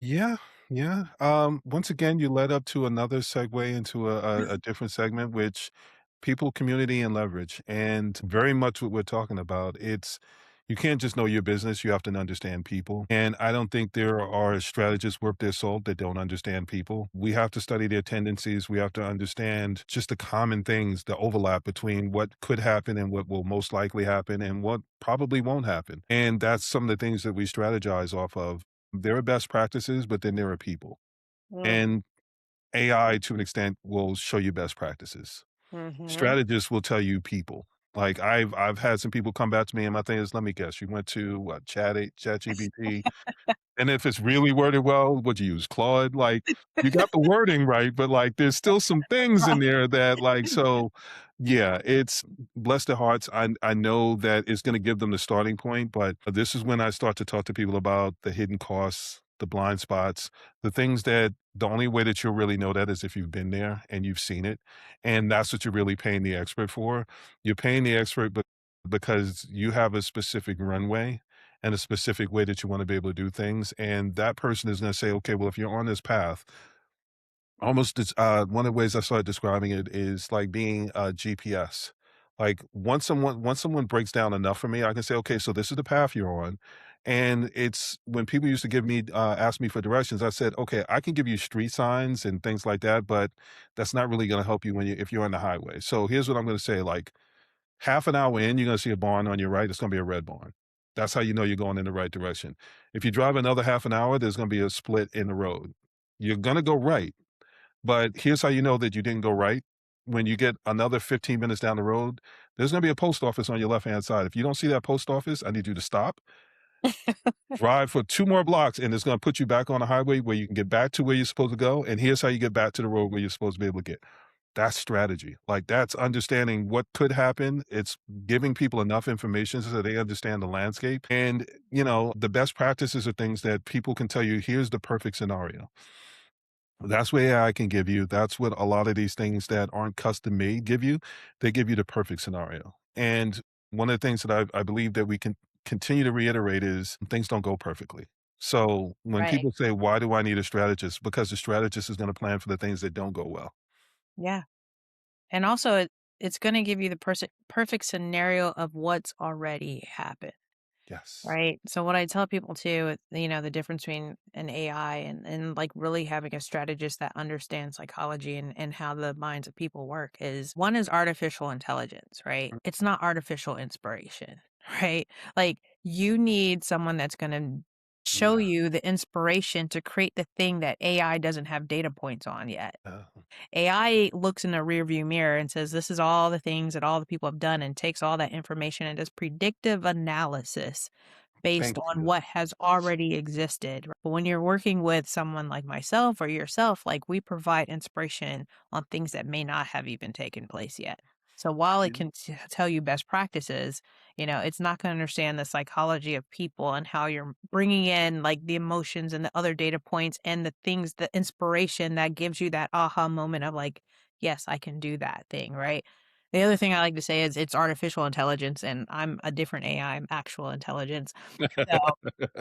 Yeah, yeah. Once again, you led up to another segue into a different segment, which people, community, and leverage, and very much what we're talking about. It's you can't just know your business; you have to understand people. And I don't think there are strategists worth their salt that don't understand people. We have to study their tendencies. We have to understand just the common things, the overlap between what could happen and what will most likely happen, and what probably won't happen. And that's some of the things that we strategize off of. There are best practices, but then there are people. Mm, And AI, to an extent, will show you best practices. mhm. Strategists will tell you people. Like, I've had some people come back to me, and my thing is, "Let me guess, you went to, what, ChatGPT, and if it's really worded well, what'd you use, Claude?" Like, you got the wording right, but, like, there's still some things in Right. there that, like, so yeah, it's bless their hearts. I know that it's gonna give them the starting point, but this is when I start to talk to people about the hidden costs, the blind spots, the things that the only way that you'll really know that is if you've been there and you've seen it, and that's what you're really paying the expert for. You're paying the expert because you have a specific runway and a specific way that you want to be able to do things. And that person is going to say, okay, well, if you're on this path, almost it's, one of the ways I started describing it is like being a GPS. Like once someone breaks down enough for me, I can say, okay, so this is the path you're on. And it's when people used to give me ask me for directions, I said, okay, I can give you street signs and things like that, but that's not really going to help you when you if you're on the highway. So here's what I'm going to say: like half an hour in, you're gonna see a barn on your right, it's gonna be a red barn. That's how you know you're going in the right direction. If you drive another half an hour, there's gonna be a split in the road. You're gonna go right, but here's how you know that you didn't go right. When you get another 15 minutes down the road, there's gonna be a post office on your left-hand side. If you don't see that post office, I need you to stop, drive for 2 more blocks, and it's gonna put you back on the highway where you can get back to where you're supposed to go, and here's how you get back to the road where you're supposed to be able to get. That's strategy. Like, that's understanding what could happen. It's giving people enough information so they understand the landscape. And, the best practices are things that people can tell you, here's the perfect scenario. That's what AI can give you. That's what a lot of these things that aren't custom made give you. They give you the perfect scenario. And one of the things that I believe that we can continue to reiterate is things don't go perfectly. So when Right. people say, why do I need a strategist? Because the strategist is going to plan for the things that don't go well. Yeah. And also it's gonna give you the perfect scenario of what's already happened. Yes. Right. So what I tell people too, the difference between an AI and like really having a strategist that understands psychology and how the minds of people work is one is artificial intelligence, right? It's not artificial inspiration, right? Like you need someone that's going to show Yeah. you the inspiration to create the thing that AI doesn't have data points on yet. Uh, AI looks in the rearview mirror and says, this is all the things that all the people have done and takes all that information and does predictive analysis based Thank on you. what has already existed. But when you're working with someone like myself or yourself, like we provide inspiration on things that may not have even taken place yet. So while it Yeah. can tell you best practices, it's not going to understand the psychology of people and how you're bringing in like the emotions and the other data points and the things, the inspiration that gives you that aha moment of like, yes, I can do that thing, right? The other thing I like to say is it's artificial intelligence and I'm a different AI, I'm actual intelligence. So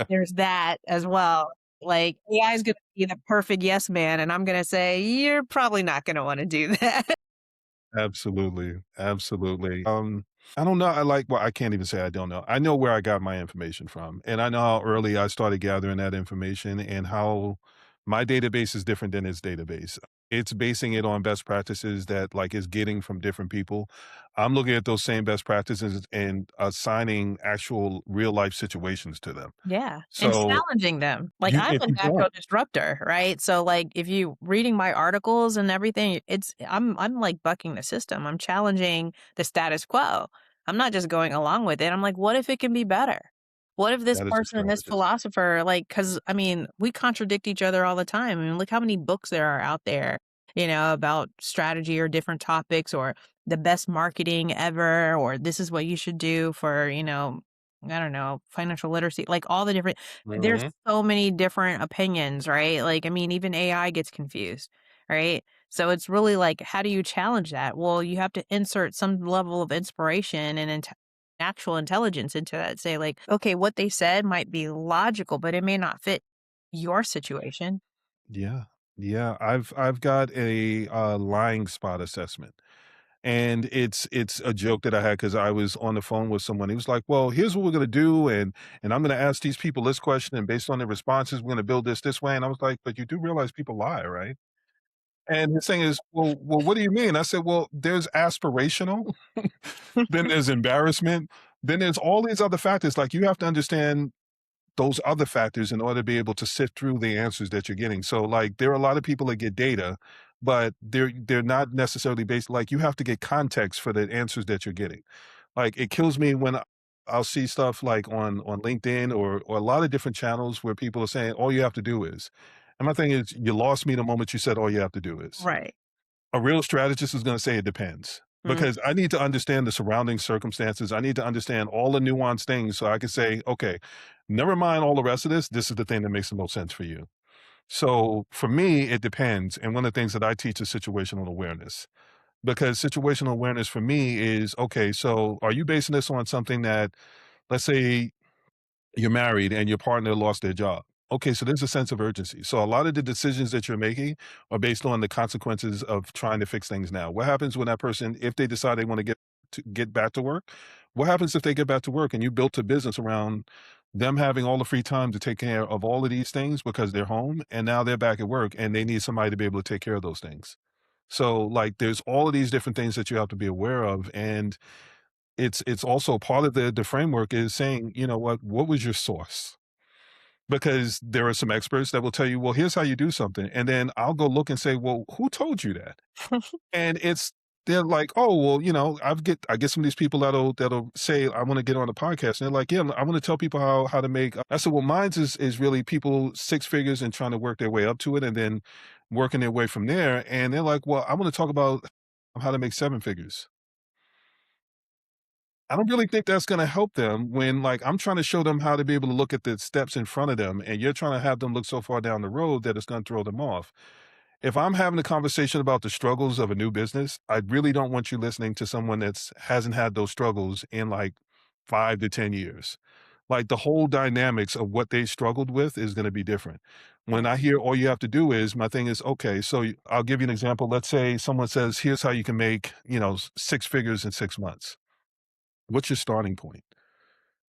there's that as well. Like AI is gonna be the perfect yes man, and I'm gonna say, you're probably not gonna wanna do that. Absolutely, absolutely. I don't know, well, I can't even say I don't know. I know where I got my information from, and I know how early I started gathering that information and how my database is different than its database. It's basing it on best practices that, like, is getting from different people. I'm looking at those same best practices and assigning actual real life situations to them. Yeah, and So, challenging them. Like, you I'm if a you natural don't, disruptor, right? So, like, if you reading my articles and everything, I'm, like, bucking the system. I'm challenging the status quo. I'm not just going along with it. I'm like, "What if it can be better? What if this that is a person, this strategist. philosopher" like, because I mean, we contradict each other all the time. I mean, look how many books there are out there, about strategy or different topics or the best marketing ever, or this is what you should do for, I don't know, financial literacy, like all the different there's Mhm. so many different opinions, right? Like, I mean, even AI gets confused, right? So it's really like, how do you challenge that? Well, you have to insert some level of inspiration and actual intelligence into that. Say, like, okay, what they said might be logical, but it may not fit. your situation. Yeah. Yeah, I've got a, lying spot assessment. And it's a joke that I had because I was on the phone with someone. He was like, "Well, here's what we're gonna do, and I'm gonna ask these people this question, and based on their responses, we're gonna build this way." And I was like, "But you do realize people lie, right?" And his thing is, "Well, what do you mean?" I said, "Well, there's aspirational, then there's embarrassment, then there's all these other factors. Like, you have to understand those other factors in order to be able to sift through the answers that you're getting. So like there are a lot of people that get data, but they're not necessarily based like you have to get context for the answers that you're getting. Like it kills me when I'll see stuff like on LinkedIn or a lot of different channels where people are saying all you have to do is. And my thing is you lost me the moment you said all you have to do is. Right. A real strategist is going to say it depends Mm. because I need to understand the surrounding circumstances. I need to understand all the nuanced things so I can say, okay, never mind all the rest of this. This is the thing that makes the most sense for you. So for me, it depends. And one of the things that I teach is situational awareness because situational awareness for me is okay, so are you basing this on something that, let's say, you're married and your partner lost their job. Okay, so there's a sense of urgency. So a lot of the decisions that you're making are based on the consequences of trying to fix things now. What happens when that person, if they decide they want to get back to work? What happens if they get back to work and you built a business around them having all the free time to take care of all of these things because they're home and now they're back at work and they need somebody to be able to take care of those things. So like there's all of these different things that you have to be aware of and it's also part of the framework is saying, you know what was your source? Because there are some experts that will tell you, well, here's how you do something. And then I'll go look and say, well, who told you that? And they're like, oh, well, I get some of these people that'll say, I want to get on a podcast. And they're like, yeah, I want to tell people how to make. I said, well, mine's is really people six figures and trying to work their way up to it and then working their way from there. And they're like, well, I want to talk about how to make seven figures. I don't really think that's gonna help them when, like, I'm trying to show them how to be able to look at the steps in front of them, and you're trying to have them look so far down the road that it's gonna throw them off. If I'm having a conversation about the struggles of a new business, I really don't want you listening to someone that's hasn't had those struggles in, like, 5 to 10 years. Like, the whole dynamics of what they struggled with is gonna be different. When Mm. I hear all you have to do is my thing is, okay, so I'll give you an example. Let's say someone says, "Here's how you can make, six figures in 6 months." What's your starting point?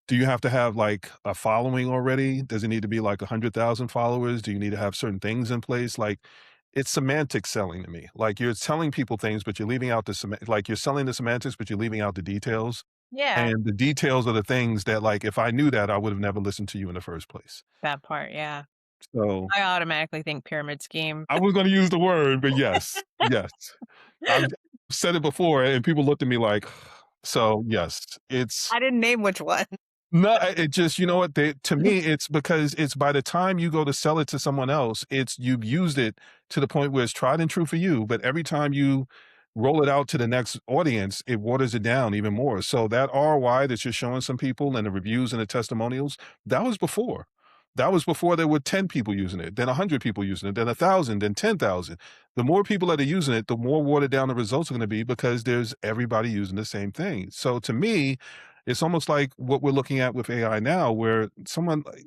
Do you have to have like a following already? Does it need to be like 100,000 followers? Do you need to have certain things in place? Like it's semantic selling to me. Like you're telling people things, but you're leaving out like you're selling the semantics, but you're leaving out the details. Yeah, And the details are the things that like if I knew that, I would have never listened to you in the first place. that part, yeah. So I automatically think pyramid scheme. I was going to use the word, but yes, yes. I've said it before and people looked at me like, so yes, it's I didn't name which one. no, it just you know what? To me, it's because it's by the time you go to sell it to someone else, it's you've used it to the point where it's tried and true for you, but every time you roll it out to the next audience, it waters it down even more. So that ROI that you're showing some people and the reviews and the testimonials, that was before. That was before there were 10 people using it, then 100 people using it, then 1,000, then 10,000. The more people that are using it, the more watered down the results are going to be because there's everybody using the same thing. So to me, it's almost like what we're looking at with AI now, where someone like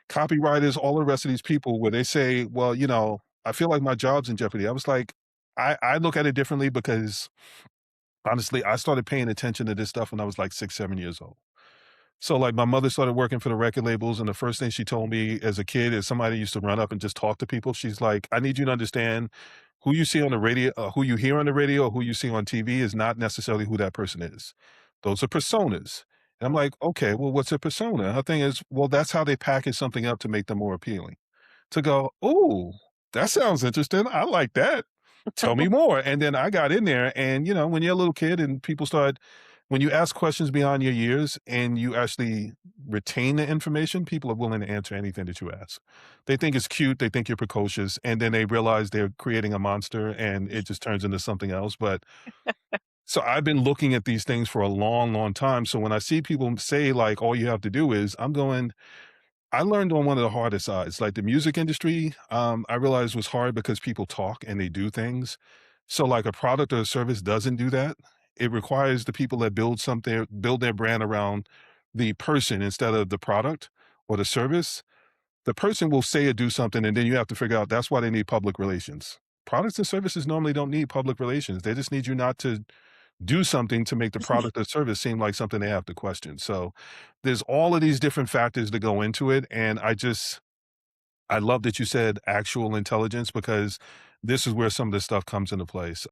copywriters, all the rest of these people, where they say, well, I feel like my job's in jeopardy. I was like, I look at it differently because honestly, I started paying attention to this stuff when I was like 6, 7 years old. So, like, my mother started working for the record labels, and the first thing she told me as a kid is somebody used to run up and just talk to people. She's like, "I need you to understand who you see on the radio, who you hear on the radio, or who you see on TV is not necessarily who that person is. Those are personas." And I'm like, "Okay, well, what's a persona?" Her thing is, well, that's how they package something up to make them more appealing. To go, "Oh, that sounds interesting. I like that. Tell me more." And then I got in there and, when you're a little kid and people start when you ask questions beyond your years and you actually retain the information, people are willing to answer anything that you ask. They think it's cute, they think you're precocious, and then they realize they're creating a monster and it just turns into something else. But so I've been looking at these things for a long, long time. So when I see people say like all you have to do is, I'm going, I learned on one of the hardest sides, like the music industry. I realized was hard because people talk and they do things. So, like a product or a service doesn't do that. It requires the people that build their brand around the person instead of the product or the service. the person will say or do something, and then you have to figure out that's why they need public relations. Products and services normally don't need public relations. They just need you not to do something to make the product or service seem like something they have to question. So there's all of these different factors that go into it. And I love that you said actual intelligence because this is where some of this stuff comes into place.